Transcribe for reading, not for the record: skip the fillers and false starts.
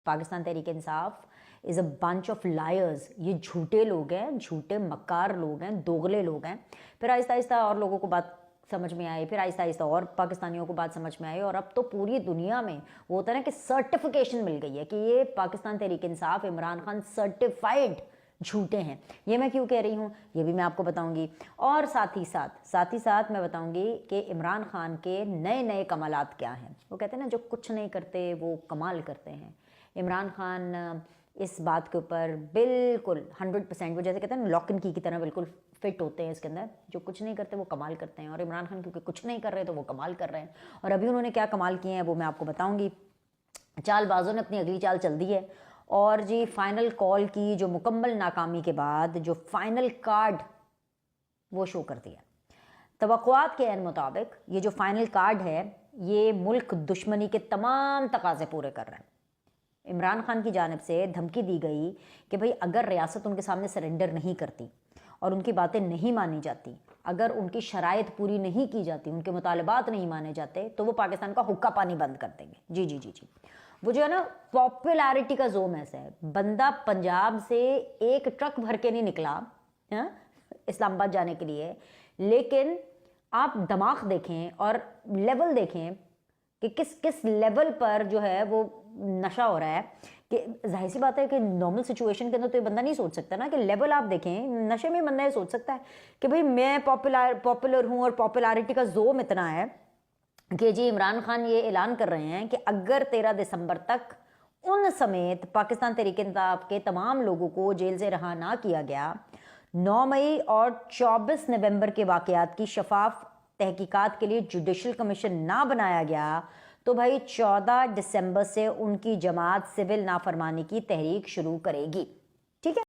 Pakistan Tehreek Insaf is a bunch of lawyers. ये झूठे लोग हैं, झूठे मक्कार लोग हैं, दोगले लोग हैं। फिर आहिस्ता आहिस्ता और लोगों को बात समझ में आई, फिर आहिस्ता आहिस्ता और पाकिस्तानियों को बात समझ में आई, और अब तो पूरी दुनिया में वो होता है ना कि सर्टिफिकेशन मिल गई है कि ये पाकिस्तान तहरीक इंसाफ, इमरान खान सर्टिफाइड झूठे हैं। ये मैं क्यों कह रही हूँ ये भी मैं आपको बताऊंगी, और साथ ही साथ मैं बताऊंगी कि इमरान खान के नए नए कमालात क्या हैं। वो कहते हैं ना, जो कुछ नहीं करते वो कमाल करते हैं। इमरान खान इस बात के ऊपर बिल्कुल 100%, वो जैसे कहते हैं ना लॉक एंड की तरह बिल्कुल फिट होते हैं इसके अंदर। जो कुछ नहीं करते वो कमाल करते हैं, और इमरान खान क्योंकि कुछ नहीं कर रहे तो वो कमाल कर रहे हैं। और अभी उन्होंने क्या कमाल किए हैं वो मैं आपको बताऊंगी। चालबाजों ने अपनी अगली चाल चल दी है, और जी फाइनल कॉल की जो मुकम्मल नाकामी के बाद जो फाइनल कार्ड वो शो कर दिया। तवक्कुआत के मुताबिक ये जो फाइनल कार्ड है ये मुल्क दुश्मनी के तमाम तकाजे पूरे कर रहा है। इमरान खान की जानिब से धमकी दी गई कि भाई अगर रियासत उनके सामने सरेंडर नहीं करती और उनकी बातें नहीं मानी जाती, अगर उनकी शराइत पूरी नहीं की जाती, उनके मुतालबात नहीं माने जाते, तो वो पाकिस्तान का हुक्का पानी बंद कर देंगे। जी जी जी जी। वो जो है ना पॉपुलैरिटी का जोम ऐसा है, बंदा पंजाब से एक ट्रक भर के नहीं निकला इस्लामाबाद जाने के लिए, लेकिन आप दिमाग देखें और लेवल देखें कि किस किस लेवल पर जो है वो नशा हो रहा है। कि जाहिर सी बात है कि नॉर्मल सिचुएशन के अंदर तो ये बंदा नहीं सोच सकता ना, कि लेवल आप देखें, नशे में बंदा ये सोच सकता है कि भाई मैं पॉपुलर हूँ, और पॉपुलैरिटी का जोम इतना है कि जी इमरान खान ये ऐलान कर रहे हैं कि अगर 13 दिसंबर तक उन समेत पाकिस्तान तहरीक इंसाफ के तमाम लोगों को जेल से रहा ना किया गया, 9 मई और 24 नवंबर के वाकयात की शफाफ तहकीकात के लिए जुडिशल कमीशन ना बनाया गया, तो भाई 14 दिसंबर से उनकी जमात सिविल नाफरमानी की तहरीक शुरू करेगी। ठीक है।